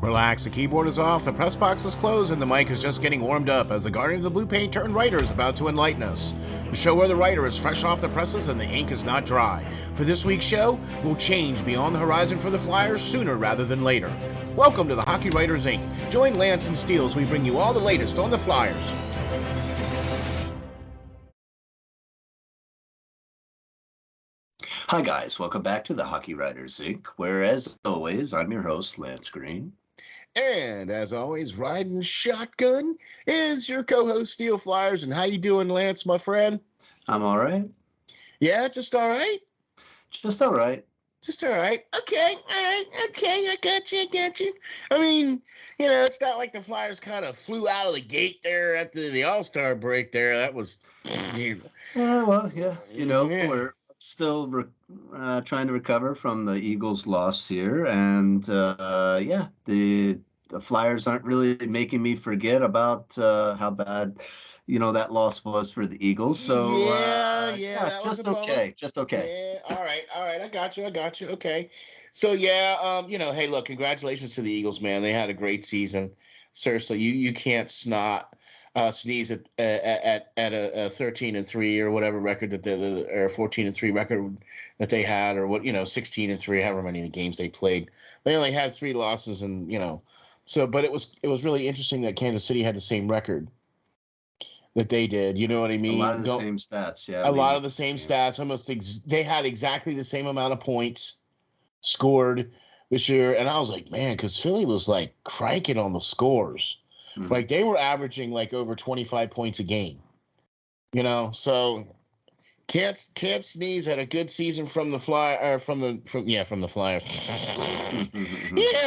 Relax, the keyboard is off, the press box is closed, and the mic is just getting warmed up as the Guardian of the Blue Paint turned writer is about to enlighten us. The show where the writer is fresh off the presses and the ink is not dry. For this week's show, we'll change beyond the horizon for the Flyers sooner rather than later. Welcome to the Hockey Writers Ink. Join Lance and Steel as we bring you all the latest on the Flyers. Hi guys, welcome back to the Hockey Writers Ink, where as always, I'm your host, Lance Green. And as always, riding shotgun is your co-host, SteelFlyers. And how you doing, Lance, my friend? I'm all right. Yeah, just all right? Just all right. Just all right. Okay, all right. Okay, I got you. I mean, you know, it's not like the Flyers kind of flew out of the gate there after the All-Star break there. That was... Yeah, we're still trying to recover from the Eagles' loss here, and the Flyers aren't really making me forget about how bad that loss was for the Eagles. So that was just a bummer. okay, just okay. Yeah, all right, I got you. Okay, so hey, look, congratulations to the Eagles, man. They had a great season. Seriously, you can't sneeze at a 13-3 or whatever record that or 14-3 record that they had, or 16-3, however many of the games they played. They only had 3 losses, and but it was really interesting that Kansas City had the same record that they did. You know what I mean? A lot of the same stats, yeah. A lot of the same stats. Almost they had exactly the same amount of points scored this year, and I was like, man, because Philly was like cranking on the scores. Mm-hmm. Like they were averaging like over 25 points a game, so can't sneeze. Had a good season from the Flyers. Yeah,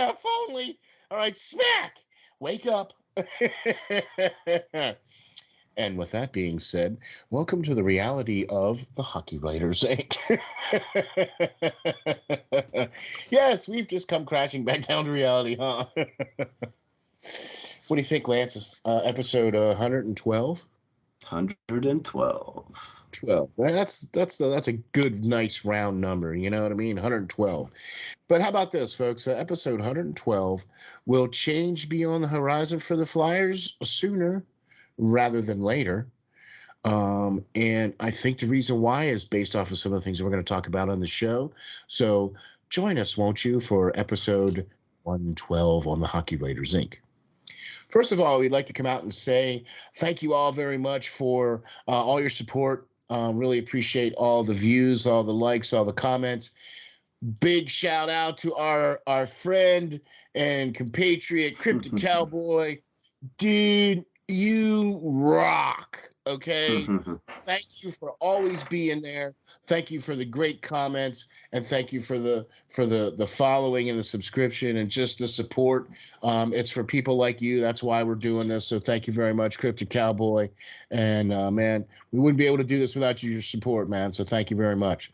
if only. All right, smack. Wake up. And with that being said, welcome to the reality of the Hockey Writers Ink. Yes, we've just come crashing back down to reality, huh? What do you think, Lance? Episode 112? 112. 12. That's a good, nice round number. You know what I mean? 112. But how about this, folks? Episode 112 will change beyond the horizon for the Flyers sooner rather than later. And I think the reason why is based off of some of the things that we're going to talk about on the show. So join us, won't you, for episode 112 on the Hockey Writers Ink. First of all, we'd like to come out and say thank you all very much for all your support. Really appreciate all the views, all the likes, all the comments. Big shout out to our friend and compatriot, Cryptic Cowboy. Dude, you rock, okay? Thank you for always being there. Thank you for the great comments, and thank you for the following and the subscription and just the support. It's for people like you. That's why we're doing this. So thank you very much, Cryptic Cowboy. And man, we wouldn't be able to do this without your support, man. So thank you very much.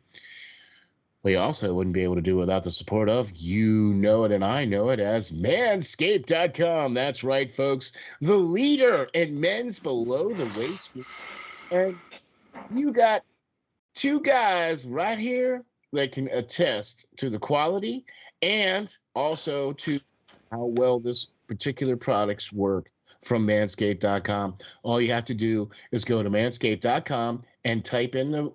We also wouldn't be able to do it without the support of, you know it and I know it as manscaped.com. That's right, folks. The leader in men's below the waist. And you got 2 guys right here that can attest to the quality and also to how well this particular products work from manscaped.com. All you have to do is go to manscaped.com and type in the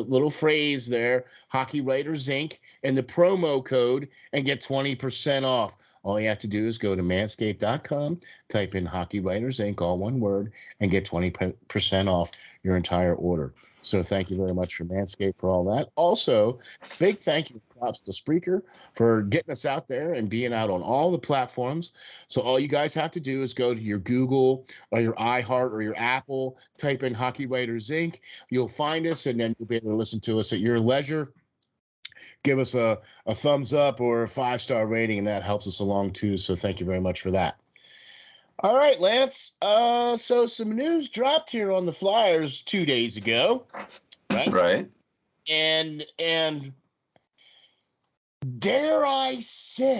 little phrase there, Hockey Writers Ink, and the promo code and get 20% off. All you have to do is go to manscaped.com, type in Hockey Writers Ink, all one word, and get 20% off your entire order. So thank you very much for Manscaped for all that. Also, big thank you, props to Spreaker for getting us out there and being out on all the platforms. So all you guys have to do is go to your Google or your iHeart or your Apple, type in Hockey Writers Ink. You'll find us, and then you'll be able to listen to us at your leisure. Give us a thumbs up or a 5-star rating, and that helps us along too. So thank you very much for that. All right, Lance. So some news dropped here on the Flyers 2 days ago. Right. And dare I say,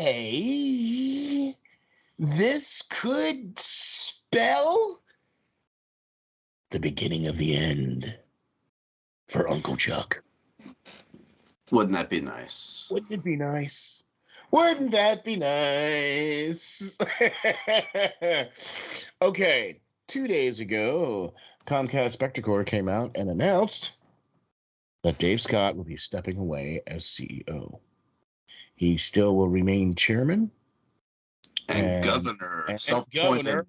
this could spell the beginning of the end for Uncle Chuck. Wouldn't that be nice? Wouldn't it be nice? Wouldn't that be nice? Okay, 2 days ago, Comcast Spectacor came out and announced that Dave Scott will be stepping away as CEO. He still will remain chairman and governor, and self-appointed governor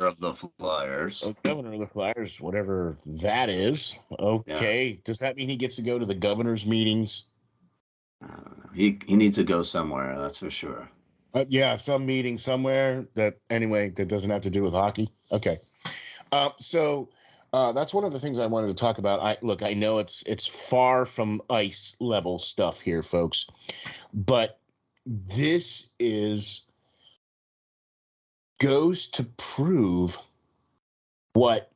of the Flyers. Governor of the Flyers, whatever that is. Okay, yeah. Does that mean he gets to go to the governor's meetings? He needs to go somewhere, that's for sure. Yeah, some meeting somewhere that doesn't have to do with hockey. Okay. So that's one of the things I wanted to talk about. I know it's far from ice level stuff here, folks, but this goes to prove what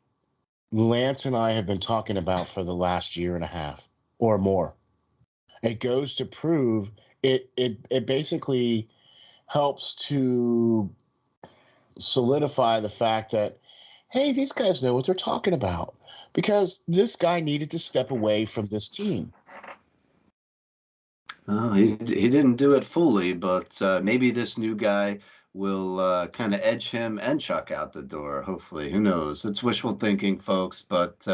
Lance and I have been talking about for the last year and a half or more. It goes to prove it basically helps to solidify the fact that, hey, these guys know what they're talking about, because this guy needed to step away from this team. He didn't do it fully, but maybe this new guy will kind of edge him and Chuck out the door, hopefully. Who knows? It's wishful thinking, folks, but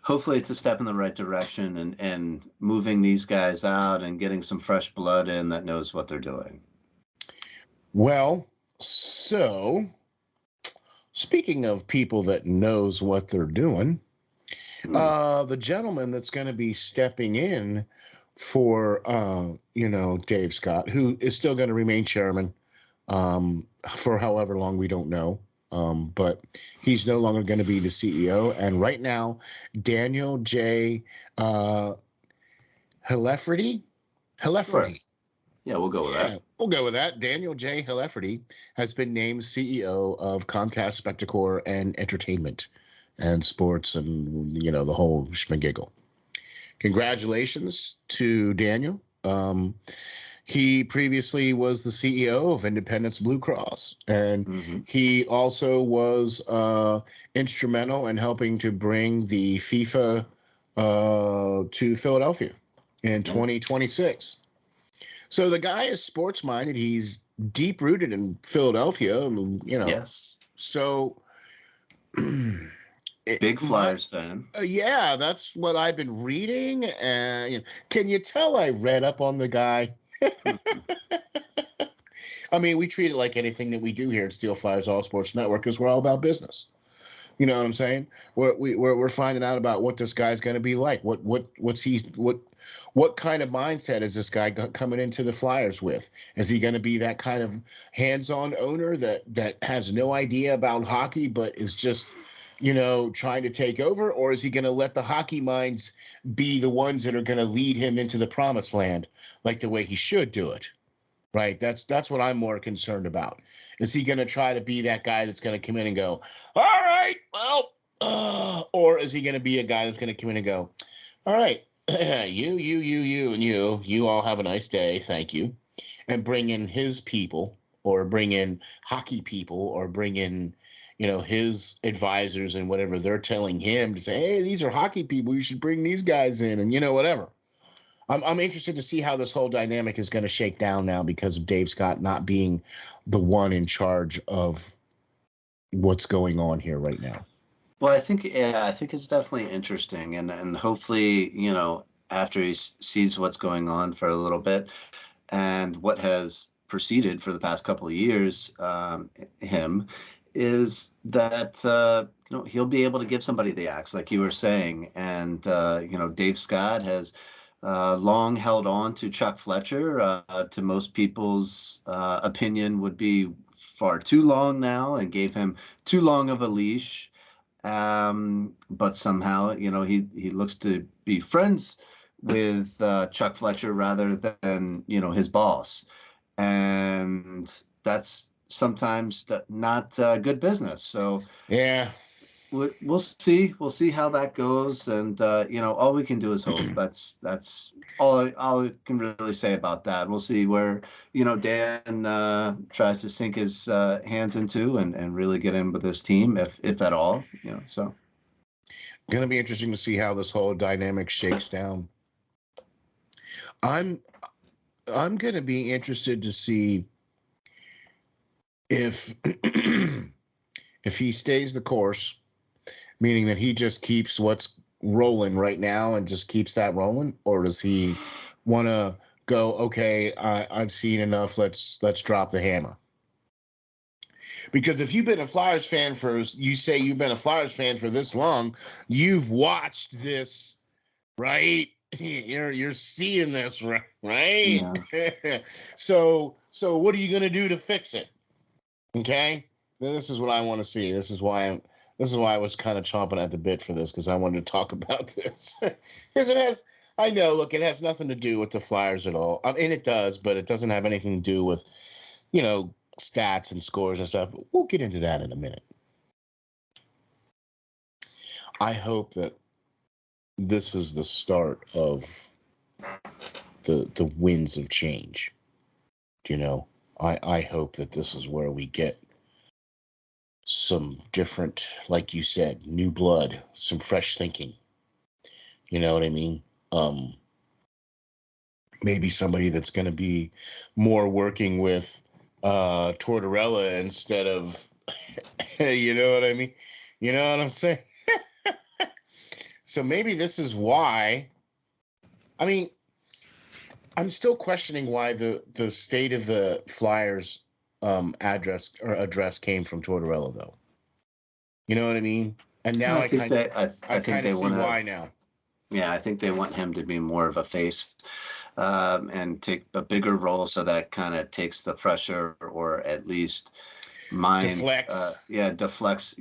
hopefully it's a step in the right direction and moving these guys out and getting some fresh blood in that knows what they're doing. Well, so speaking of people that knows what they're doing, the gentleman that's going to be stepping in for, Dave Scott, who is still going to remain chairman for however long, we don't know. But he's no longer going to be the CEO. And right now, Daniel J. Hilfrety. Sure. Yeah, we'll go with that. We'll go with that. Daniel J. Hilfrety has been named CEO of Comcast Spectacor and Entertainment and Sports and, the whole schmigiggle. Congratulations to Daniel. He previously was the CEO of Independence Blue Cross, and he also was instrumental in helping to bring the FIFA to Philadelphia in 2026. So the guy is sports-minded. He's deep-rooted in Philadelphia, Yes. So big Flyers fan. Yeah, that's what I've been reading. And can you tell I read up on the guy? I mean, we treat it like anything that we do here at SteelFlyers All Sports Network, because we're all about business. You know what I'm saying? We're finding out about what this guy's going to be like. What kind of mindset is this guy coming into the Flyers with? Is he going to be that kind of hands-on owner that has no idea about hockey but is just trying to take over? Or is he going to let the hockey minds be the ones that are going to lead him into the promised land, like the way he should do it? Right. That's what I'm more concerned about. Is he going to try to be that guy that's going to come in and go, all right, well, or is he going to be a guy that's going to come in and go, all right, you all have a nice day, thank you, and bring in his people, or bring in hockey people, or bring in his advisors and whatever they're telling him to say, hey, these are hockey people, you should bring these guys in, and whatever. I'm interested to see how this whole dynamic is going to shake down now, because of Dave Scott not being the one in charge of what's going on here right now. Well, I think it's definitely interesting, and hopefully, after he sees what's going on for a little bit and what has proceeded for the past couple of years, him, is that he'll be able to give somebody the axe, like you were saying, and Dave Scott has long held on to Chuck Fletcher, to most people's opinion would be far too long now, and gave him too long of a leash. But somehow, he looks to be friends with Chuck Fletcher rather than, his boss. And that's sometimes not good business. So yeah, we'll see. We'll see how that goes. And, all we can do is hope. That's all I can really say about that. We'll see where, Dan tries to sink his hands into and really get in with this team, if at all, so. Going to be interesting to see how this whole dynamic shakes down. I'm going to be interested to see if if he stays the course, meaning that he just keeps what's rolling right now and just keeps that rolling, or does he want to go, okay, I've seen enough, let's drop the hammer? Because if you've been a Flyers fan you say you've been a Flyers fan for this long, you've watched this, right? You're seeing this, right? Yeah. So what are you going to do to fix it? Okay? This is what I want to see. This is why I was kind of chomping at the bit for this, because I wanted to talk about this. Because I know, look, it has nothing to do with the Flyers at all. I mean, it does, but it doesn't have anything to do with, stats and scores and stuff. We'll get into that in a minute. I hope that this is the start of the winds of change. I hope that this is where we get some different, like you said, new blood, some fresh thinking. You know what I mean? Maybe somebody that's going to be more working with Tortorella instead of, you know what I mean? You know what I'm saying? So maybe this is why. I mean, I'm still questioning why the state of the Flyers address came from Tortorella, though. You know what I mean? And now I think I kind of see why now. Yeah, I think they want him to be more of a face, and take a bigger role, so that kind of takes the pressure, or at least Deflects. Deflects,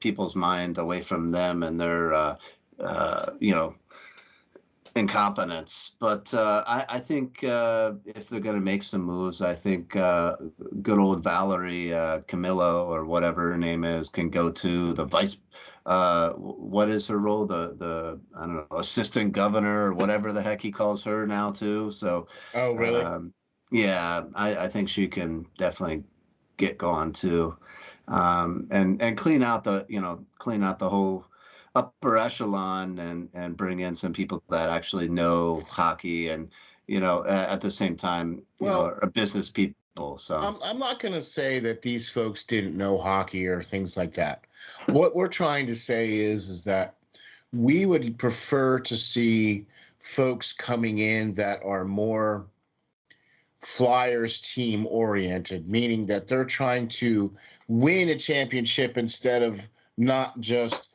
people's mind away from them and their, incompetence. But I think if they're going to make some moves, I think good old Valerie Camillo, or whatever her name is, can go to the vice. What is her role? The I don't know, assistant governor, or whatever the heck he calls her now too. So, Oh, really? Yeah, I think she can definitely get going too, and clean out the whole upper echelon, and bring in some people that actually know hockey, and at the same time, Well, are business people. So I'm not going to say that these folks didn't know hockey or things like that. What we're trying to say is that we would prefer to see folks coming in that are more Flyers team oriented, meaning that they're trying to win a championship instead of not just,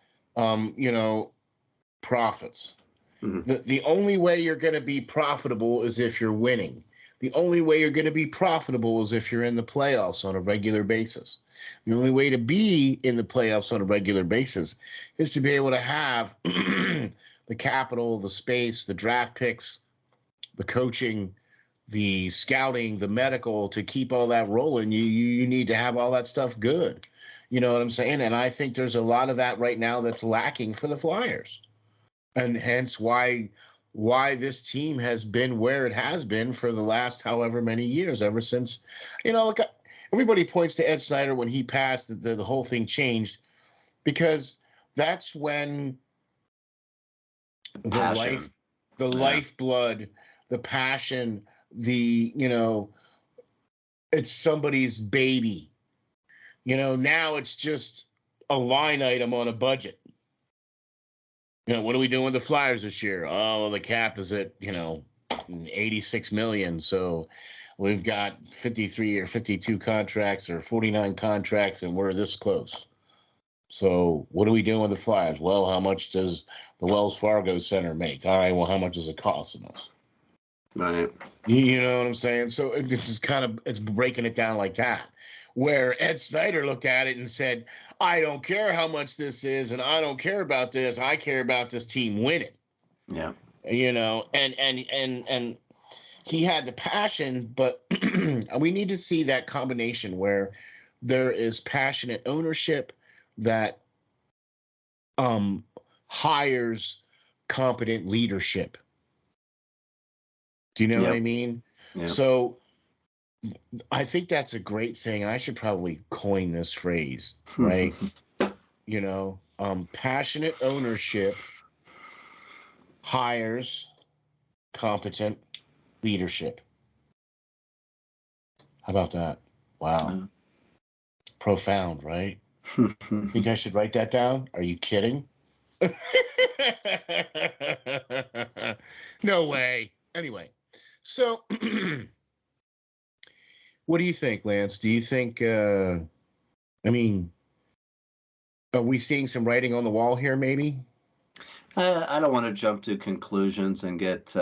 profits. mhm. The only way you're going to be profitable is if you're winning. The only way you're going to be profitable is if you're in the playoffs on a regular basis. The only way to be in the playoffs on a regular basis is to be able to have the capital, the space, the draft picks, the coaching, the scouting, the medical to keep all that rolling. You need to have all that stuff good. You know what I'm saying? And I think there's a lot of that right now that's lacking for the Flyers. And hence why this team has been where it has been for the last however many years, ever since, look, everybody points to Ed Snyder when he passed, the whole thing changed, because that's when Passion. the Yeah. lifeblood, the passion, it's somebody's baby. Now it's just a line item on a budget. What are we doing with the Flyers this year? Oh, well, the cap is at, 86 million. So we've got 53 or 52 contracts or 49 contracts, and we're this close. So what are we doing with the Flyers? Well, how much does the Wells Fargo Center make? All right, well, how much does it cost us? Right. You know what I'm saying? So it's breaking it down like that. Where Ed Snyder looked at it and said, I don't care how much this is, and I don't care about this. I care about this team winning. Yeah. And he had the passion, but we need to see that combination where there is passionate ownership that hires competent leadership. Do you know what I mean? Yep. So I think that's a great saying. I should probably coin this phrase, right? Passionate ownership hires competent leadership. How about that? Wow. Profound, right? Think I should write that down? Are you kidding? No way. Anyway, so what do you think, Lance? Do you think, I mean, are we seeing some writing on the wall here, maybe? I don't want to jump to conclusions and get,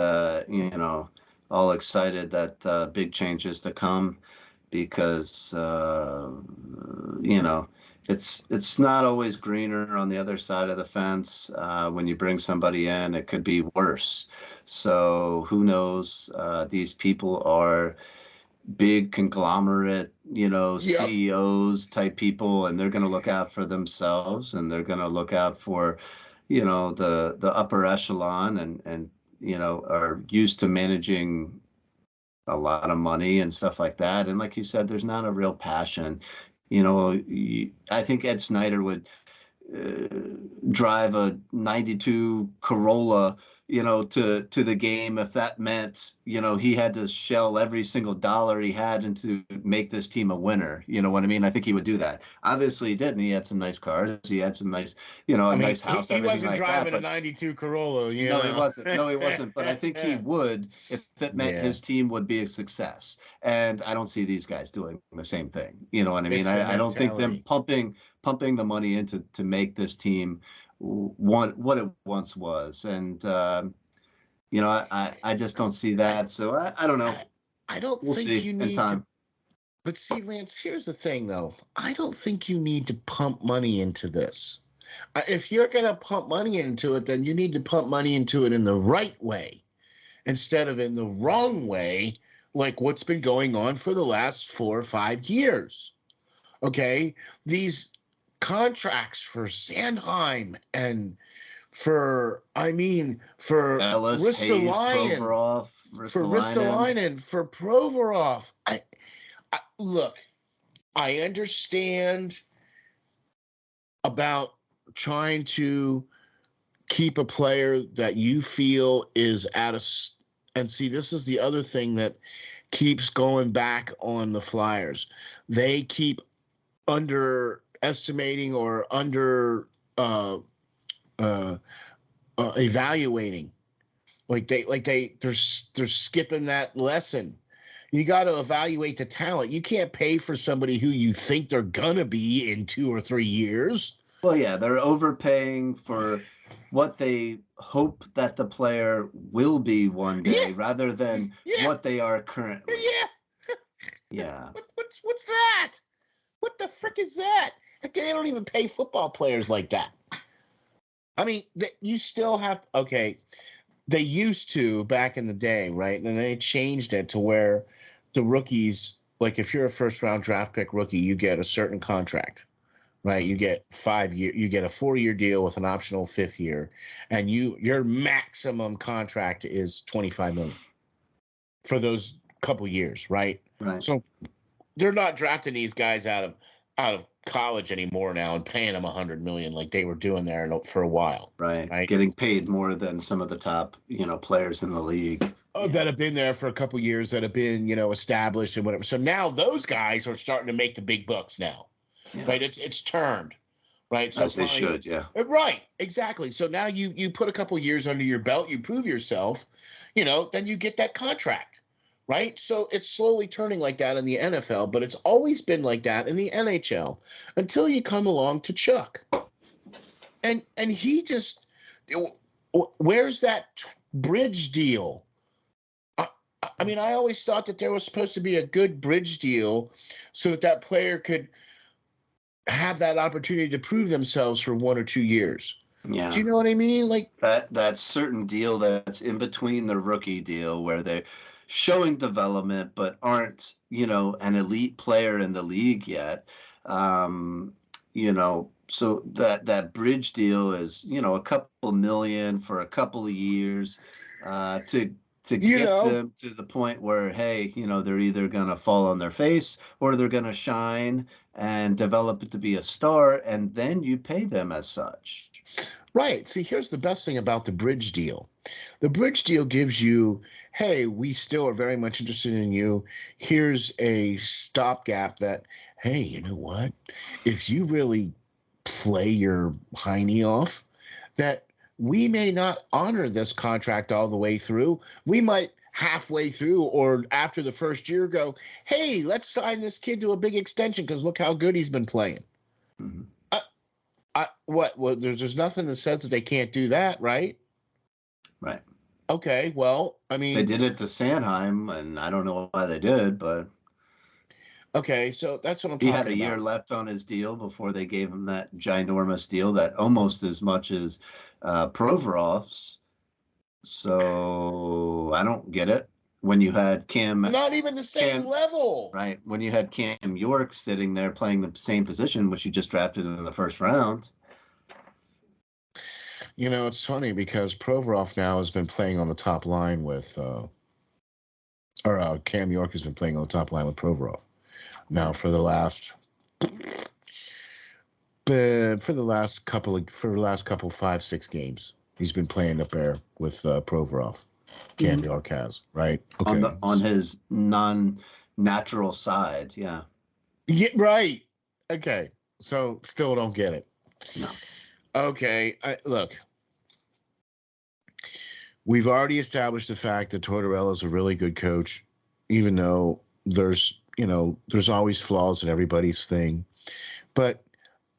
all excited that big changes to come because, it's not always greener on the other side of the fence. When you bring somebody in, it could be worse. So who knows? These people are big conglomerate, Yep. CEOs type people, and they're going to look out for themselves, and they're going to look out for, the upper echelon, and are used to managing a lot of money and stuff like that. And like you said, there's not a real passion. I think Ed Snyder would drive a 92 Corolla, to the game if that meant, he had to shell every single dollar he had into make this team a winner. You know what I mean? I think he would do that. Obviously he didn't. He had some nice cars. He had some nice, a nice house, he everything wasn't like driving that. a 92 Corolla, No, he wasn't. No, he wasn't. But I think he would if it meant his team would be a success. And I don't see these guys doing the same thing. You know what I mean? I don't think them pumping the money into to make this team what it once was. And I just don't see that. So I don't know. I don't We'll think see you in need time. to. But see, Lance, here's the thing, though. I don't think you need to pump money into this. If you're going to pump money into it, then you need to pump money into it in the right way instead of in the wrong way, like what's been going on for the last 4 or 5 years. Okay? These contracts for Sandheim and for Ellis, Hayes, Ristolainen, Provorov, for Ristolainen, for Provorov. Look, I understand about trying to keep a player that you feel is and see, this is the other thing that keeps going back on the Flyers. They keep underestimating or evaluating. They're skipping that lesson. You got to evaluate the talent. You can't pay for somebody who you think they're gonna be in 2 or 3 years. Well, yeah, they're overpaying for what they hope that the player will be one day rather than what they are currently. Yeah. What's that? What the frick is that? They don't even pay football players like that. I mean, you still have, okay, they used to back in the day, right? And they changed it to where the rookies, like if you're a first round draft pick rookie, you get a certain contract, right? You get 5 year, you get a 4-year deal with an optional 5th year, and your maximum contract is $25 million for those couple years, right? Right. So they're not drafting these guys out of college anymore now and paying them $100 million like they were doing there for a while. Right. Getting paid more than some of the top, players in the league. That have been there for a couple years, that have been, established and whatever. So now those guys are starting to make the big bucks now, right? It's turned, right? So as they should, yeah. Right, exactly. So now you put a couple years under your belt, you prove yourself, then you get that contract, right? So it's slowly turning like that in the NFL, but it's always been like that in the NHL until you come along to Chuck, and he just, where's that bridge deal? I mean, I always thought that there was supposed to be a good bridge deal so that player could have that opportunity to prove themselves for 1 or 2 years. Yeah. Do you know what I mean? Like that certain deal that's in between the rookie deal where they're showing development but aren't, an elite player in the league yet. So that bridge deal is, a couple million for a couple of years to get them to the point where, hey, they're either going to fall on their face or they're going to shine and develop it to be a star, and then you pay them as such. Right. See, here's the best thing about the bridge deal. The bridge deal gives you, hey, we still are very much interested in you. Here's a stopgap that, hey, you know what? If you really play your hiney off, that we may not honor this contract all the way through. We might halfway through or after the first year go, hey, let's sign this kid to a big extension because look how good he's been playing. Mm-hmm. Well, there's nothing that says that they can't do that, right? Right. Okay, well, I mean, they did it to Sanheim, and I don't know why they did, but okay, so that's what I'm he talking had a year about. left on his deal before they gave him that ginormous deal that almost as much as Provorov's. So I don't get it. When you had Not even the same level. Right, when you had Cam York sitting there playing the same position, which you just drafted in the first round. You know, it's funny because Provorov now has been playing on the top line with, Cam York has been playing on the top line with Provorov. Now for the last couple 5-6 games, he's been playing up there with Provorov. Cam York has, right? Okay. On his non-natural side, yeah. Yeah, right. Okay. So still don't get it. No. Okay. Look, we've already established the fact that Tortorella is a really good coach, even though there's always flaws in everybody's thing. But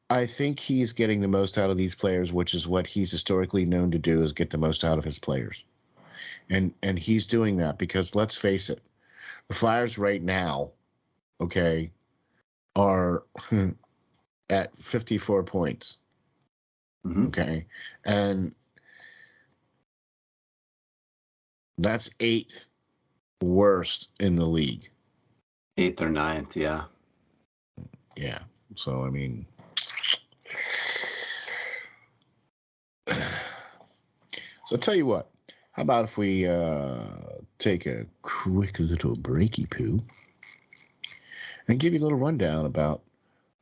I think he's getting the most out of these players, which is what he's historically known to do, is get the most out of his players. And he's doing that because let's face it, the Flyers right now, okay, are at 54 points. Mm-hmm. Okay. And that's 8th worst in the league. 8th or 9th, yeah. Yeah. So, I mean, so I'll tell you what. How about if we take a quick little breaky poo and give you a little rundown about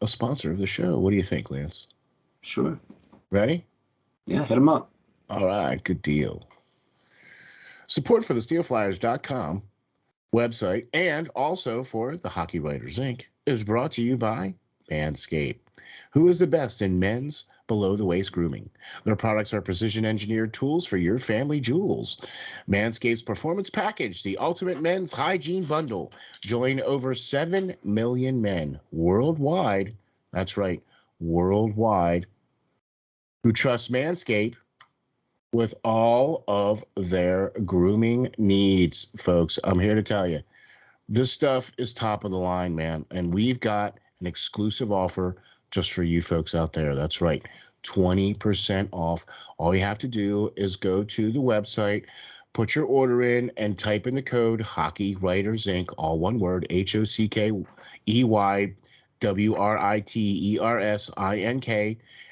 a sponsor of the show? What do you think, Lance? Sure. Ready? Yeah, hit them up. All right, good deal. Support for the SteelFlyers.com website and also for the Hockey Writers Ink is brought to you by Manscaped, who is the best in men's below-the-waist grooming. Their products are precision-engineered tools for your family jewels. Manscaped's Performance Package, the ultimate men's hygiene bundle. Join over 7 million men worldwide, that's right, worldwide, who trust Manscaped with all of their grooming needs, folks. I'm here to tell you, this stuff is top of the line, man. And we've got an exclusive offer just for you folks out there. That's right, 20% off. All you have to do is go to the website, put your order in, and type in the code Hockey Writers Ink, all one word, HOCKEYWRITERSINK,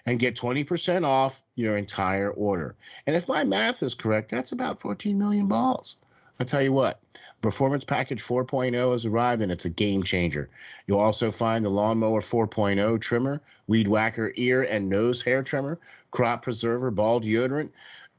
and get 20% off your entire order. And if my math is correct, that's about 14 million balls. I'll tell you what, Performance Package 4.0 has arrived, and it's a game changer. You'll also find the Lawnmower 4.0 trimmer, Weed Whacker ear and nose hair trimmer, Crop Preserver ball deodorant,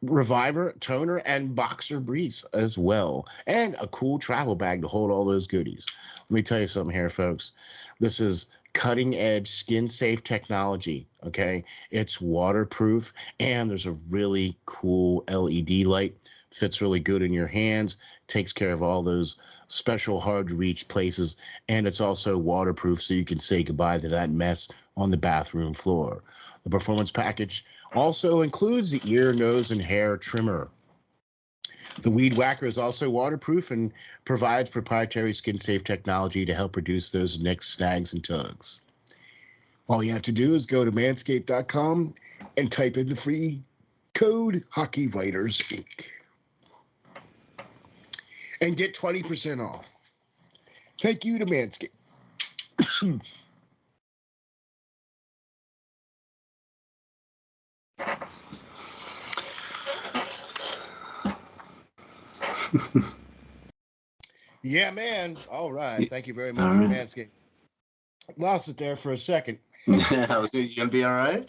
Reviver toner, and boxer briefs as well, and a cool travel bag to hold all those goodies. Let me tell you something here, folks. This is cutting-edge skin-safe technology, okay? It's waterproof, and there's a really cool LED light. Fits really good in your hands, takes care of all those special hard-to-reach places, and it's also waterproof so you can say goodbye to that mess on the bathroom floor. The Performance Package also includes the ear, nose, and hair trimmer. The Weed Whacker is also waterproof and provides proprietary skin-safe technology to help reduce those neck snags and tugs. All you have to do is go to manscaped.com and type in the free code Hockey Writers Ink and get 20% off. Thank you to Manscaped. Yeah, man. All right. Thank you very much for Manscaped. Lost it there for a second. You gonna be all right?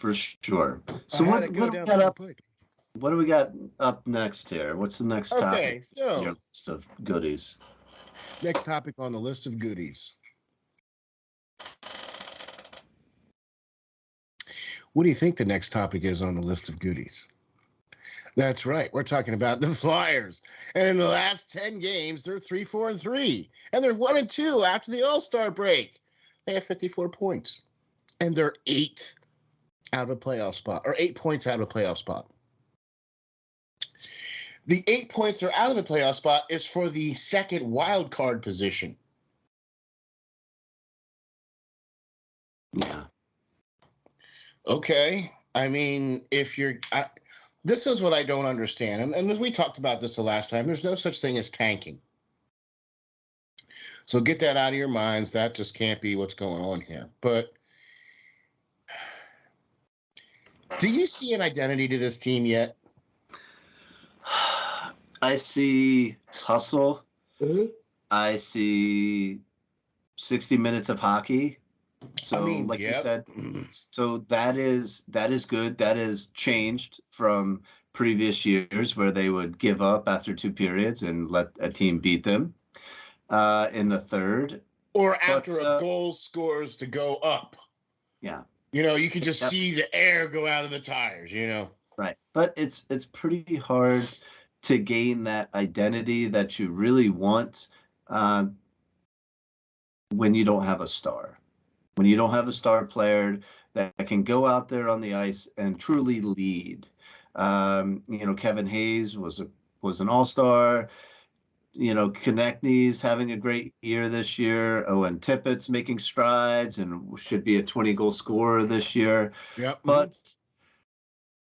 for sure. So what do we got up? What do we got up next here? What's the next topic on your list of goodies? Next topic on the list of goodies. What do you think the next topic is on the list of goodies? That's right. We're talking about the Flyers. And in the last 10 games, they're 3-4-3. And they're 1-2 after the All-Star break. They have 54 points. And they're 8 out of a playoff spot, or 8 points out of a playoff spot. The 8 points they're out of the playoff spot is for the second wild card position. Yeah. Okay. I mean, if you're... this is what I don't understand. And we talked about this the last time. There's no such thing as tanking. So get that out of your minds. That just can't be what's going on here. But do you see an identity to this team yet? I see hustle. Mm-hmm. I see 60 minutes of hockey. So, you said, so that is good. That is changed from previous years where they would give up after 2 periods and let a team beat them in the third. Or after a goal scores to go up. Yeah. You can just see the air go out of the tires, Right. But it's pretty hard to gain that identity that you really want when you don't have a star. When you don't have a star player that can go out there on the ice and truly lead. Kevin Hayes was an all-star. Konechny's having a great year this year. Owen Tippett's making strides and should be a 20-goal scorer this year. Yep. But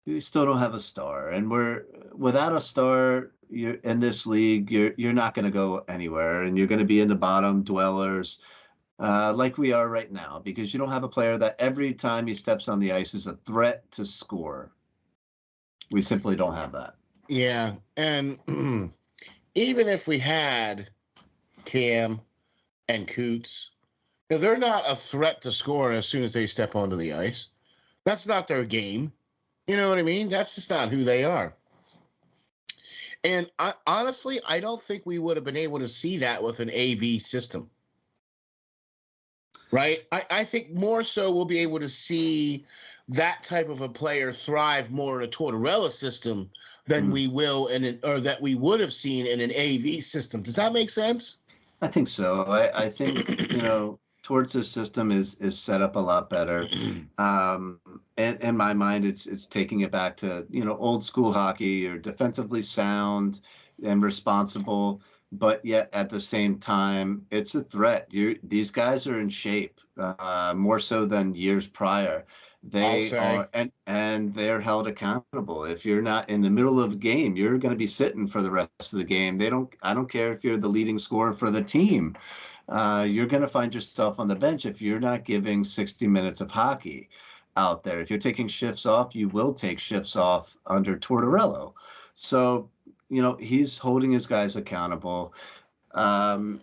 we still don't have a star. And without a star, you're in this league, you're not going to go anywhere. And you're going to be in the bottom dwellers. Like we are right now, because you don't have a player that every time he steps on the ice is a threat to score. We simply don't have that. Yeah, and even if we had Cam and Coots, they're not a threat to score as soon as they step onto the ice. That's not their game. You know what I mean? That's just not who they are. And honestly, I don't think we would have been able to see that with an AV system. Right? I think more so we'll be able to see that type of a player thrive more in a Tortorella system than we will or that we would have seen in an AV system. Does that make sense? I think so. I think, Torts' system is set up a lot better. In my mind, it's taking it back to, old school hockey. You're defensively sound and responsible. But yet at the same time, it's a threat. These guys are in shape, more so than years prior. They are, and they're held accountable. If you're not in the middle of a game, you're going to be sitting for the rest of the game. I don't care if you're the leading scorer for the team. You're going to find yourself on the bench if you're not giving 60 minutes of hockey out there. If you're taking shifts off, you will take shifts off under Tortorella. So, he's holding his guys accountable. And,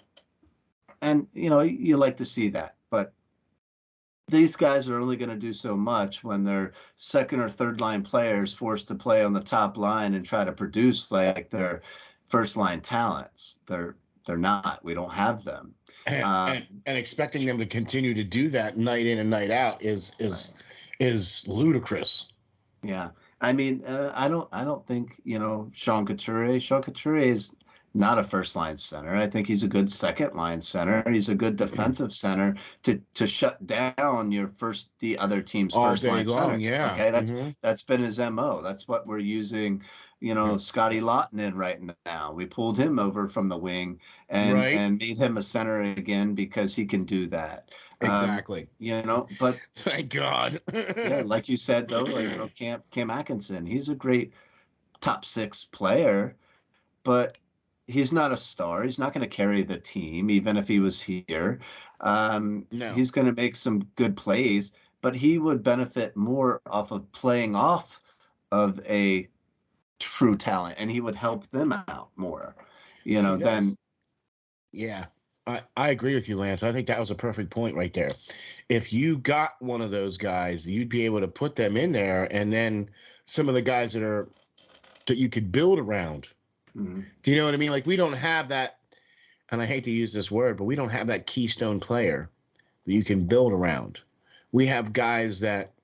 you like to see that. But these guys are only going to do so much when they're second or third line players forced to play on the top line and try to produce like their first line talents. They're not. We don't have them. And expecting them to continue to do that night in and night out is ludicrous. Yeah. I mean, I don't think, Sean Couturier is not a first line center. I think he's a good second line center. He's a good defensive center to shut down the other team's first line centers. Yeah. Okay. That's been his MO. That's what we're using, Scotty Lawton in right now. We pulled him over from the wing and made him a center again because he can do that. Exactly. But thank God. Yeah, like you said though, Cam Atkinson, he's a great top 6 player, but he's not a star. He's not going to carry the team, even if he was here. No. He's going to make some good plays, but he would benefit more off of playing off of a true talent, and he would help them out more, than. Yeah. I agree with you, Lance. I think that was a perfect point right there. If you got one of those guys, you'd be able to put them in there, and then some of the guys that you could build around. Mm-hmm. Do you know what I mean? Like, we don't have that, and I hate to use this word, but we don't have that keystone player that you can build around. We have guys that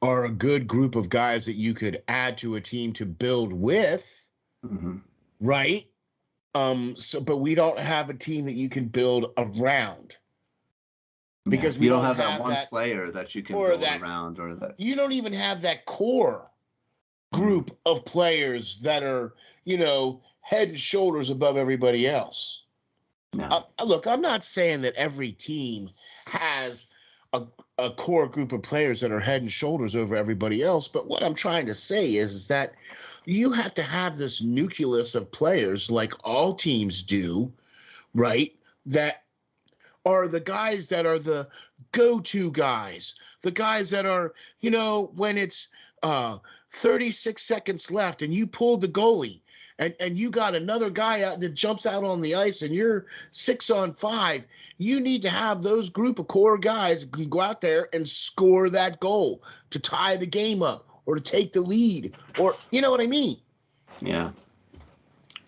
are a good group of guys that you could add to a team to build with, Mm-hmm. right? But we don't have a team that you can build around, because we you don't don't have that one that player that you can or build that around, or that you don't even have that core group of players that are, head and shoulders above everybody else. No. Look, I'm not saying that every team has a core group of players that are head and shoulders over everybody else, but what I'm trying to say is that you have to have this nucleus of players, like all teams do, right? That are the guys that are the go-to guys, the guys that are, when it's 36 seconds left and you pulled the goalie and you got another guy out that jumps out on the ice and you're 6-on-5, you need to have those group of core guys can go out there and score that goal to tie the game up or to take the lead, or, you know what I mean? Yeah.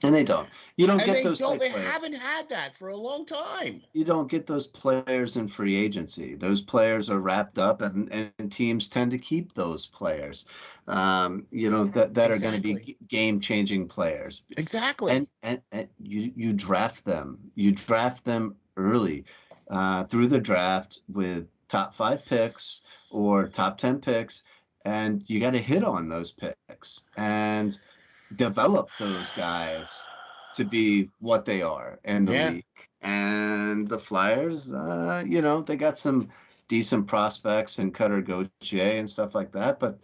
And they don't. You don't And get they those don't. type They players. haven't had that for a long time. You don't get those players in free agency. Those players are wrapped up, and teams tend to keep those players. That are going to be game-changing players. Exactly. And you draft them. You draft them early, through the draft with top 5 picks or top 10 picks, and you got to hit on those picks and develop those guys to be what they are in the league. And the Flyers, they got some decent prospects in Cutter Gauthier and stuff like that. But,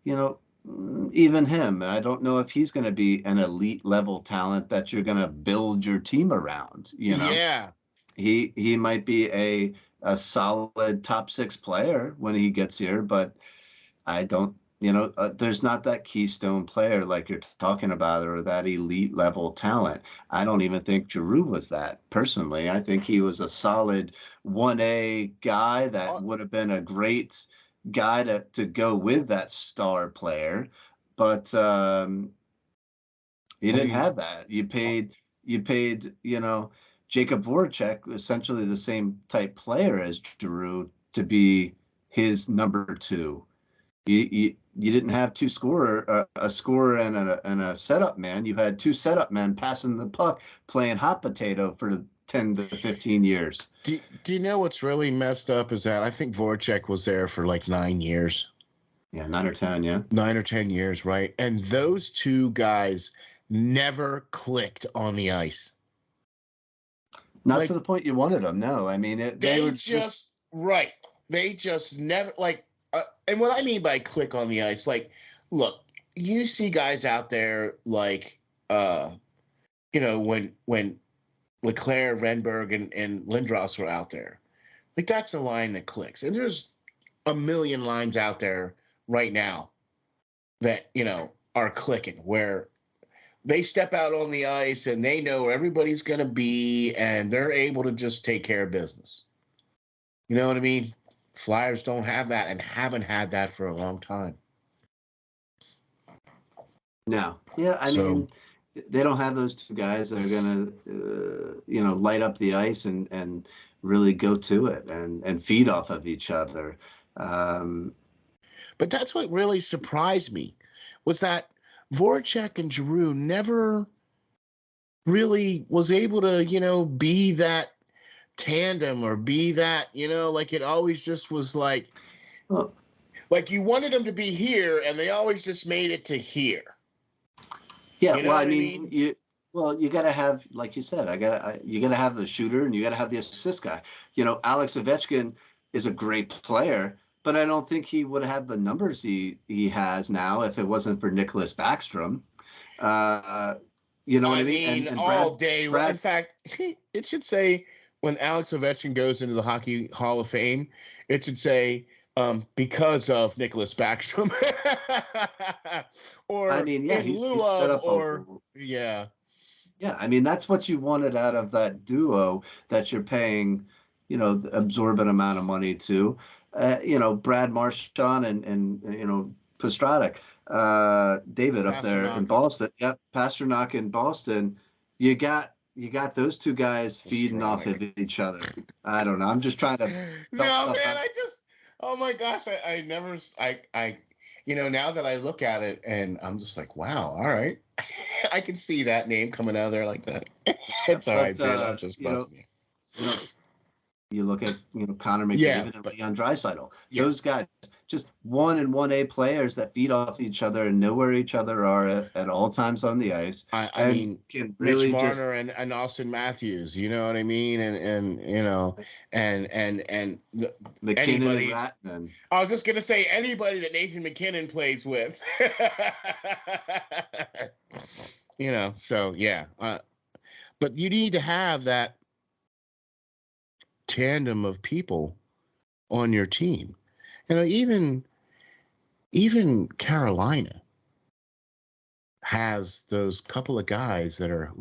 even him, I don't know if he's going to be an elite level talent that you're going to build your team around. Yeah. He might be a solid top 6 player when he gets here, but I don't. There's not that keystone player like you're talking about, or that elite level talent. I don't even think Giroux was that, personally. I think he was a solid 1A guy that would have been a great guy to go with that star player. But he didn't have that. You paid, Jacob Voracek, essentially the same type player as Giroux, to be his number 2. You didn't have a scorer and a setup man. You had 2 setup men passing the puck, playing hot potato for 10 to 15 years. Do you know what's really messed up is that I think Voracek was there for like 9 years. Yeah, 9 or 10, yeah. 9 or 10 years, right? And those 2 guys never clicked on the ice. Not to the point you wanted them, no. I mean, they were just right. They just never, like, and what I mean by click on the ice, like, look, you see guys out there like, when Leclerc, Renberg, and Lindros were out there, like, that's a line that clicks. And there's a million lines out there right now that, are clicking, where they step out on the ice and they know where everybody's going to be and they're able to just take care of business. You know what I mean? Flyers don't have that and haven't had that for a long time. No. Yeah, I mean, they don't have those 2 guys that are going to, light up the ice and really go to it and feed off of each other. But that's what really surprised me, was that Voracek and Giroux never really was able to, be that tandem or be that, like, it always just was like, like you wanted them to be here and they always just made it to here. Yeah, well, I mean, you got to have, like you said, you got to have the shooter and you got to have the assist guy. Alex Ovechkin is a great player, but I don't think he would have the numbers he has now if it wasn't for Nicholas Backstrom. You know what I mean? And all day. In fact, it should say, when Alex Ovechkin goes into the Hockey Hall of Fame, it should say, because of Nicholas Backstrom. Or, I mean, yeah, in lieu he's set of, up or, yeah. Yeah, I mean, that's what you wanted out of that duo that you're paying, the absorbent amount of money to. Brad Marchand and Pastrnak, David up there in Pasternak, Boston. Yep, Pasternak in Boston. You got those two guys feeding off Pastrnak. of each other. I don't know. I'm just trying to help No, stuff man, out. oh my gosh, I never, now that I look at it and I'm just like, wow, all right. I can see that name coming out of there like that. Yeah, It's all right, but man. I'm just busting you. you know, You look at Connor Yeah, McDavid and but Leon Draisaitl. yeah, Those guys, just 1 and 1A players that feed off each other and know where each other are at all times on the ice, I and mean, can Mitch really just Marner and Austin Matthews, you know what I mean? And McKinnon and anybody. Ratman. I was just gonna say anybody that Nathan McKinnon plays with. So yeah. But you need to have that tandem of people on your team. Even Carolina has those couple of guys that are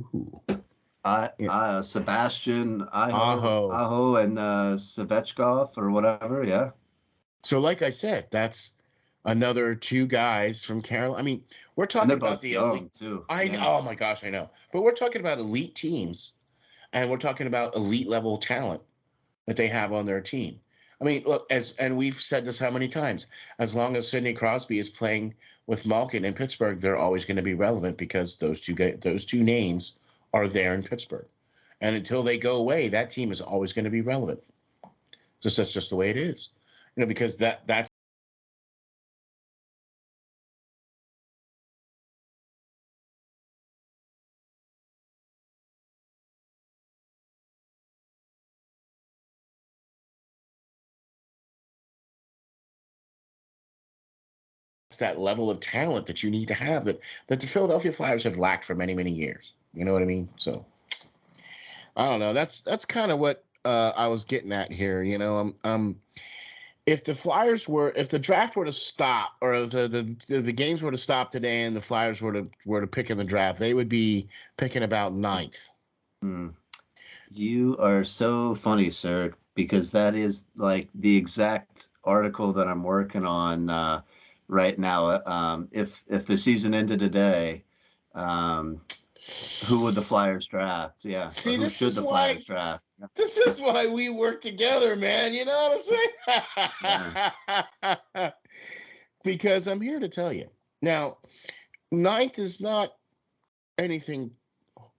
Sebastian Aho. Aho and Svechkov or whatever. Yeah, So like I said, that's another two guys from Carolina. I mean, we're and they're talking about both the elite. young too. I know. Yeah, Oh my gosh, I know. But we're talking about elite teams, and we're talking about elite level talent that they have on their team. I mean, look, and we've said this how many times? As long as Sidney Crosby is playing with Malkin in Pittsburgh, they're always going to be relevant because those two names are there in Pittsburgh. And until they go away, that team is always going to be relevant. That's just the way it is. Because that's that level of talent that you need to have that the Philadelphia Flyers have lacked for many, many years. You know what I mean? So I don't know. That's kind of what I was getting at here. If the draft were to stop, or if the games were to stop today, and the Flyers were to pick in the draft, they would be picking about ninth. You are so funny, sir, because that is like the exact article that I'm working on right now. If the season ended today, um, who would the Flyers draft? Yeah, or See, who this should is the Flyers why draft? Yeah. this is why we work together, man. You know what Yeah. I'm saying? Because I'm here to tell you. Now, ninth is not anything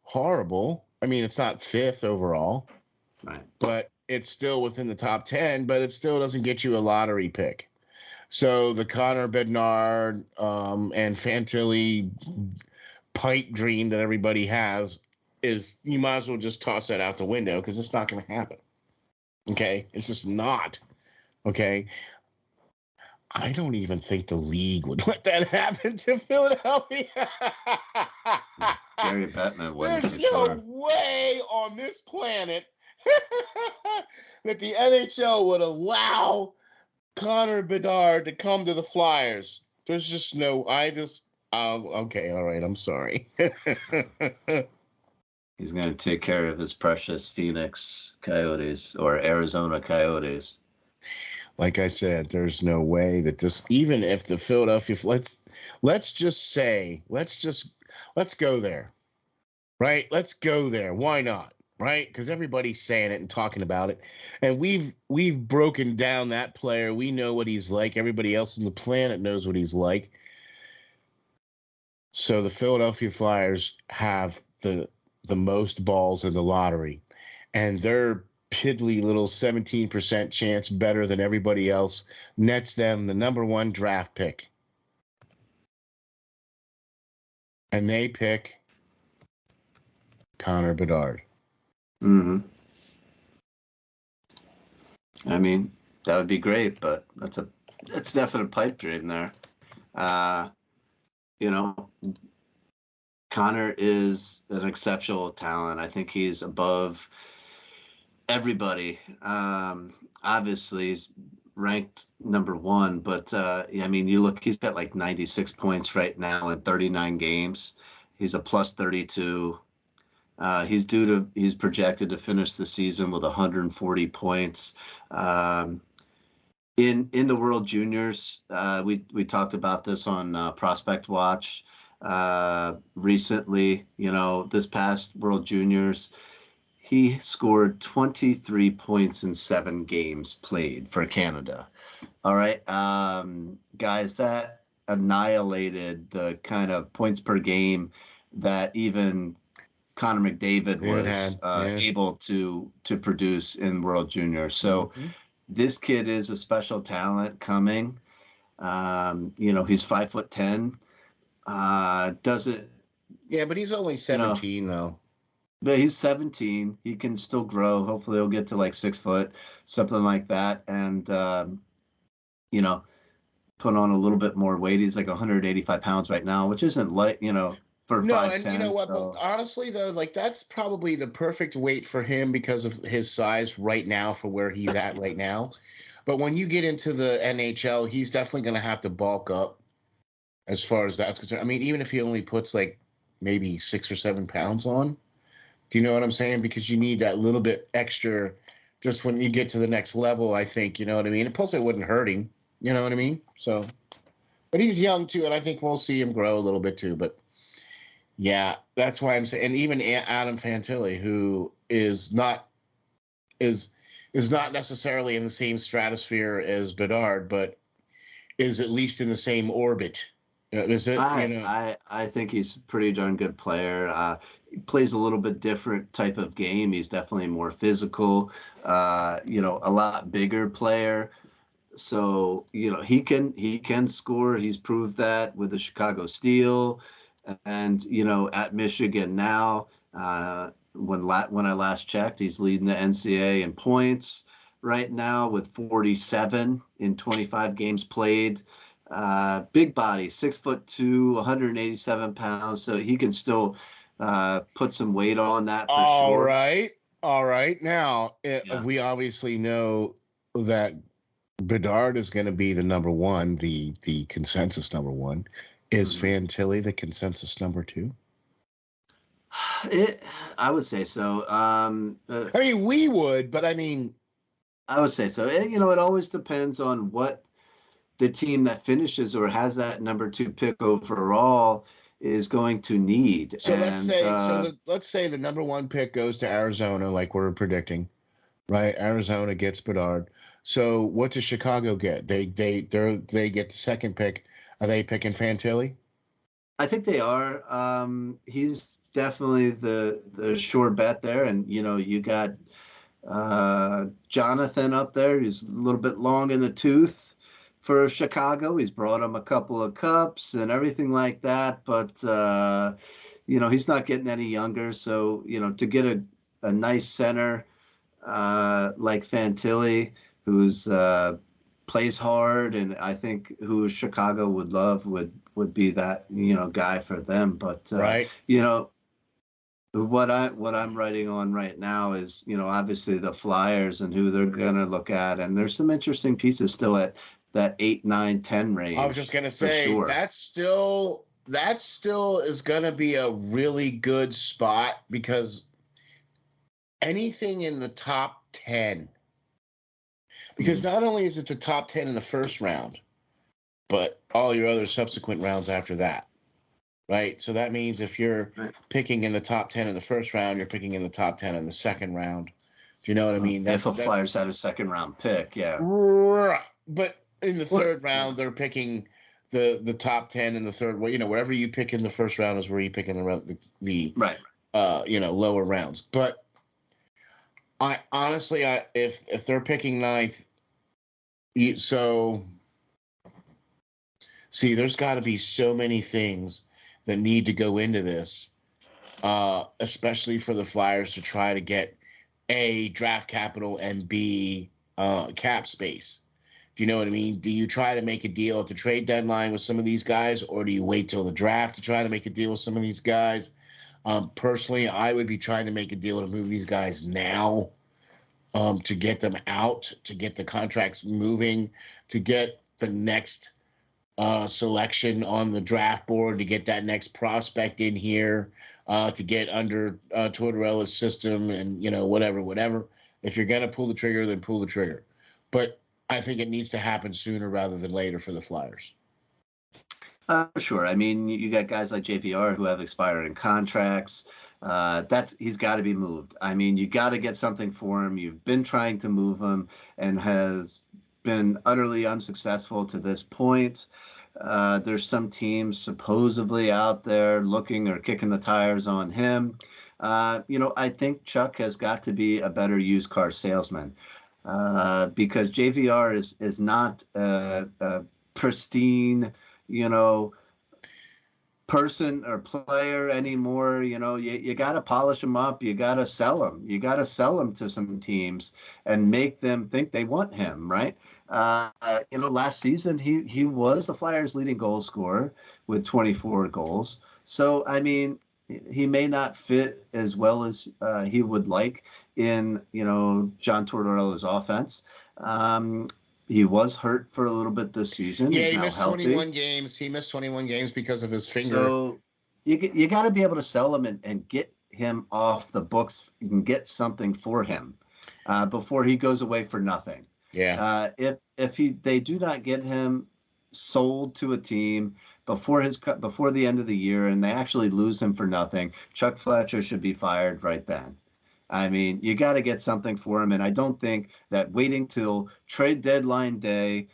horrible. I mean, it's not fifth overall, Right. but it's still within the top 10, but it still doesn't get you a lottery pick. So the Connor Bedard and Fantilli pipe dream that everybody has is, you might as well just toss that out the window because it's not going to happen. Okay? It's just not. Okay? I don't even think the league would let that happen to Philadelphia. Gary Bettman wouldn't There's for no sure. way on this planet that the NHL would allow Connor Bedard to come to the Flyers. There's just no. Okay, all right. I'm sorry. He's going to take care of his precious Phoenix Coyotes or Arizona Coyotes. Like I said, there's no way that this, even if the Philadelphia, let's go there, right? Let's go there. Why not? Right? Because everybody's saying it and talking about it, and we've broken down that player. We know what he's like. Everybody else on the planet knows what he's like. So the Philadelphia Flyers have the most balls in the lottery, and they're piddly little 17% chance better than everybody else nets them the number 1 draft pick. And they pick Connor Bedard. Mm-hmm. I mean, that would be great, but that's definite pipe dream there. Connor is an exceptional talent. I think he's above everybody. Obviously, he's ranked number 1, but I mean, you look, he's got like 96 points right now in 39 games. He's a plus 32. He's projected to finish the season with 140 points. In the World Juniors, we talked about this on Prospect Watch recently. This past World Juniors, he scored 23 points in 7 games played for Canada. All right, guys, that annihilated the kind of points per game that even Connor McDavid was able to produce in World Juniors. So this kid is a special talent coming. He's 5'10". Doesn't. Yeah, but he's only 17 though. But he's 17. He can still grow. Hopefully, he'll get to like 6 foot, something like that, and put on a little bit more weight. He's like 185 pounds right now, which isn't light, for 5'10". And you know what? So. But honestly, though, like that's probably the perfect weight for him because of his size right now for where he's at right now. But when you get into the NHL, he's definitely going to have to bulk up as far as that's concerned. I mean, even if he only puts like maybe 6 or 7 pounds on, do you know what I'm saying? Because you need that little bit extra just when you get to the next level, I think, you know what I mean? And plus, it wouldn't hurt him, you know what I mean? So, but he's young too, and I think we'll see him grow a little bit too. But yeah, that's why I'm saying, and even Adam Fantilli, who is not necessarily in the same stratosphere as Bedard, but is at least in the same orbit. Is it? I think he's a pretty darn good player. He plays a little bit different type of game. He's definitely more physical. A lot bigger player. So he can score. He's proved that with the Chicago Steel, and at Michigan now. When I last checked, he's leading the NCAA in points right now with 47 in 25 games played. Big body, 6'2", 187 pounds, so he can still put some weight on that for sure. All right. Now, we obviously know that Bedard is going to be the number one, the consensus number one. Is Fantilli the consensus number two? I would say so. I mean, we would, but I mean, I would say so. It always depends on what the team that finishes or has that number 2 pick overall is going to need. So let's say the number 1 pick goes to Arizona, like we're predicting, right? Arizona gets Bedard. So what does Chicago get? They get the second pick. Are they picking Fantilli? I think they are. He's definitely the sure bet there, and you got Jonathan up there. He's a little bit long in the tooth for Chicago. He's brought him a couple of cups and everything like that, but he's not getting any younger. So to get a nice center like Fantilli, who's plays hard, and I think who Chicago would love would be that guy for them. But right. What I'm writing on right now is obviously the Flyers and who they're gonna look at, and there's some interesting pieces still at that 8, 9, 10 range. I was just gonna say sure. that still is gonna be a really good spot because anything in the top 10, because not only is it the top 10 in the first round, but all your other subsequent rounds after that. Right. So that means if you're picking in the top 10 in the first round, you're picking in the top 10 in the second round. Do you know what I mean? If the Flyers had a second round pick, yeah. Right. But in the third round, they're picking the top 10 in the third. Wherever you pick in the first round is where you pick in the lower rounds. But I honestly, if they're picking ninth, there's got to be so many things that need to go into this, especially for the Flyers to try to get A, draft capital, and B, cap space. Do you know what I mean? Do you try to make a deal at the trade deadline with some of these guys, or do you wait till the draft to try to make a deal with some of these guys? Personally, I would be trying to make a deal to move these guys now, to get them out, to get the contracts moving, to get the next selection on the draft board, to get that next prospect in here, to get under Tortorella's system and, whatever. If you're going to pull the trigger, then pull the trigger. But I think it needs to happen sooner rather than later for the Flyers. Sure. I mean, you got guys like JVR who have expiring contracts. He's got to be moved. I mean, you got to get something for him. You've been trying to move him and has been utterly unsuccessful to this point. There's some teams supposedly out there looking or kicking the tires on him. I think Chuck has got to be a better used car salesman because JVR is not a pristine, person or player anymore. You got to polish them up. You got to sell them. You got to sell them to some teams and make them think they want him, right? Last season he was the Flyers' leading goal scorer with 24 goals. So, I mean, he may not fit as well as he would like in, John Tortorella's offense. He was hurt for a little bit this season. Yeah, He's he now missed healthy. 21 games. He missed 21 games because of his finger. So you got to be able to sell him and get him off the books. You can get something for him before he goes away for nothing. Yeah. If they do not get him sold to a team before the end of the year and they actually lose him for nothing, Chuck Fletcher should be fired right then. I mean, you got to get something for him, and I don't think that waiting till trade deadline day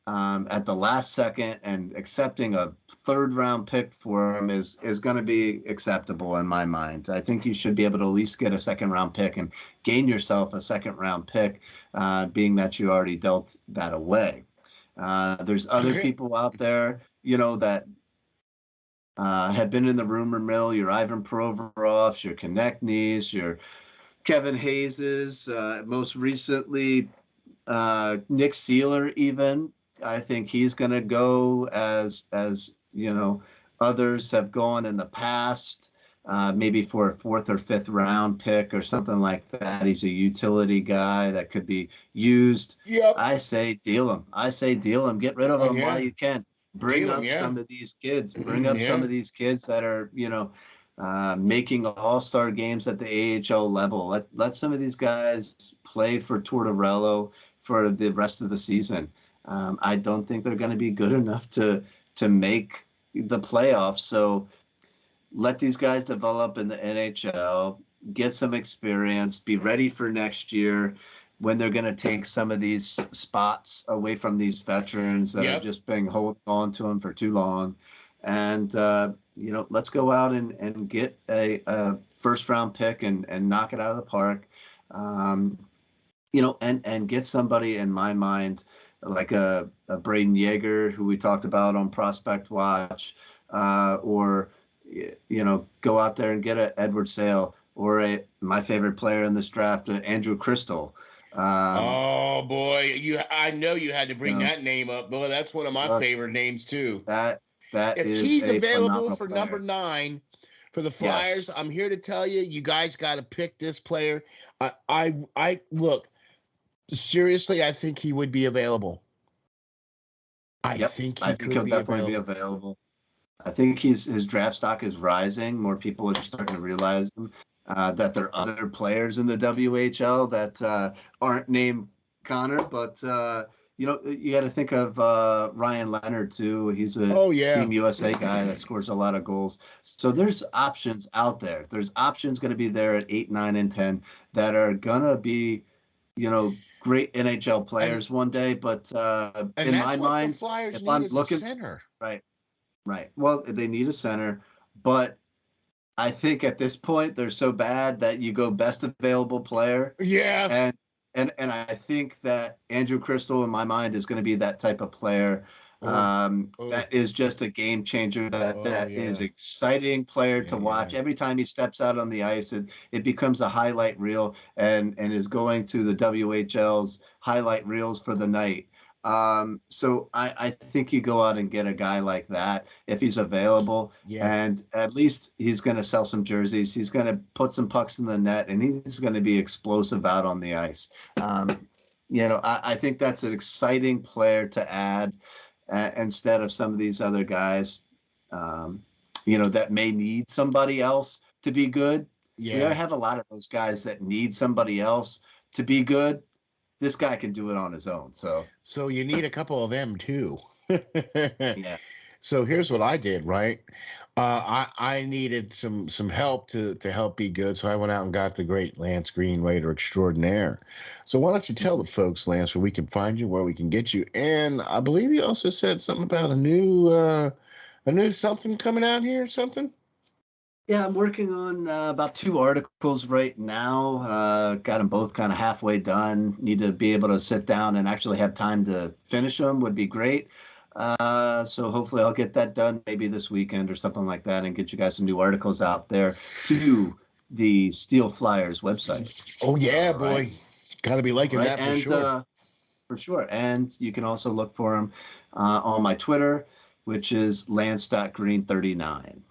at the last second and accepting a third-round pick for him is going to be acceptable in my mind. I think you should be able to at least get a second-round pick and gain yourself a second-round pick, being that you already dealt that away. There's other people out there, that have been in the rumor mill. Your Ivan Provorovs, your Konechny's, your Kevin Hayeses, most recently Nick Seeler even. I think he's going to go as others have gone in the past, maybe for a 4th or 5th round pick or something like that. He's a utility guy that could be used. Yep. I say deal him. Get rid of him while you can. Bring up some of these kids. Bring up some of these kids that are, making all-star games at the AHL level. Let some of these guys play for Tortorella for the rest of the season. I don't think they're going to be good enough to make the playoffs. So let these guys develop in the NHL, get some experience, be ready for next year when they're going to take some of these spots away from these veterans that have just been holding on to them for too long. And, let's go out and get a first-round pick and knock it out of the park, and get somebody, in my mind, like a Braden Yeager, who we talked about on Prospect Watch, or, go out there and get a Edward Sale or my favorite player in this draft, Andrew Crystal. Oh boy, I know you had to bring that name up. Boy, that's one of my favorite names too. If he's available for number 9 for the Flyers, I'm here to tell you, you guys got to pick this player. I look, seriously, I think he would be available. I think he'll definitely be available. I think his draft stock is rising. More people are starting to realize that there are other players in the WHL that aren't named Connor, but you got to think of Ryan Leonard too. He's a Team USA guy that scores a lot of goals. So there's options out there. There's options going to be there at 8, 9, and 10 that are going to be, great NHL players one day. But in my mind, if I'm looking, center. Right. Well, they need a center, but I think at this point they're so bad that you go best available player. Yeah. And I think that Andrew Crystal, in my mind, is going to be that type of player. That is just a game changer. That is exciting player to watch. Every time he steps out on the ice, it becomes a highlight reel and is going to the WHL's highlight reels for the night. So I think you go out and get a guy like that if he's available, and at least he's going to sell some jerseys. He's going to put some pucks in the net, and he's going to be explosive out on the ice. I think that's an exciting player to add instead of some of these other guys, that may need somebody else to be good. We Yeah. have a lot of those guys that need somebody else to be good. This guy can do it on his own. So you need a couple of them too. Yeah. So here's what I did, right? I needed some help to help be good, so I went out and got the great Lance Green, writer extraordinaire. So why don't you tell the folks, Lance, where we can find you, where we can get you, and I believe you also said something about a new something coming out here, or something. Yeah, I'm working on about 2 articles right now. Got them both kind of halfway done. Need to be able to sit down and actually have time to finish them would be great. So hopefully I'll get that done maybe this weekend or something like that and get you guys some new articles out there to the SteelFlyers website. Oh yeah, All right. boy, got to be liking Right. that for And sure. for sure. And you can also look for them on my Twitter, which is lance.green39.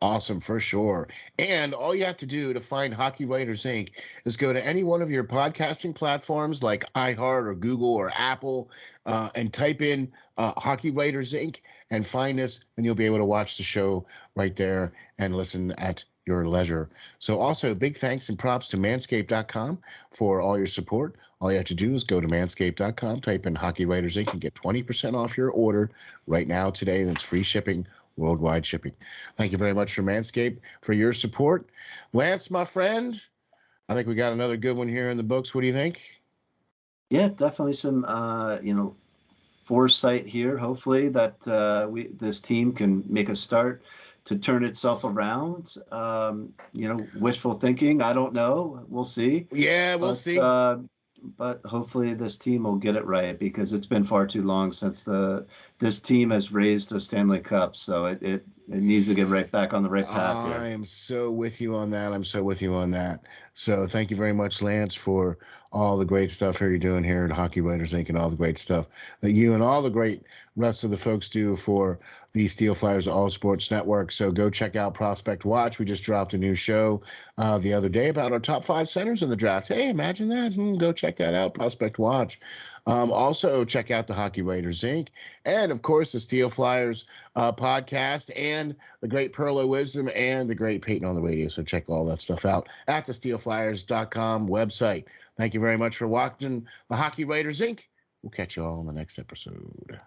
Awesome, for sure. And all you have to do to find Hockey Writers Inc. is go to any one of your podcasting platforms like iHeart or Google or Apple and type in Hockey Writers Inc. and find us, and you'll be able to watch the show right there and listen at your leisure. So also big thanks and props to manscaped.com for all your support. All you have to do is go to manscaped.com, type in Hockey Writers Inc. and get 20% off your order right now today. That's free shipping, worldwide shipping. Thank you very much for Manscaped for your support. Lance, my friend, I think we got another good one here in the books. What do you think? Yeah, definitely some foresight here. Hopefully that this team can make a start to turn itself around. Wishful thinking. I don't know. We'll see. Yeah, we'll see. But hopefully this team will get it right because it's been far too long since this team has raised a Stanley Cup. So it needs to get right back on the right path here. I am so with you on that. I'm so with you on that. So thank you very much, Lance, for all the great stuff here you're doing here at Hockey Writers Inc. and all the great stuff that you and all the great rest of the folks do for the SteelFlyers All Sports Network. So go check out Prospect Watch. We just dropped a new show the other day about our top 5 centers in the draft. Hey, imagine that. Go check that out, Prospect Watch. Also, check out the Hockey Writers Inc. And, of course, the SteelFlyers podcast and the great Pearl of Wisdom and the great Peyton on the Radio. So check all that stuff out at the SteelFlyers.com website. Thank you very much for watching the Hockey Writers Inc. We'll catch you all in the next episode.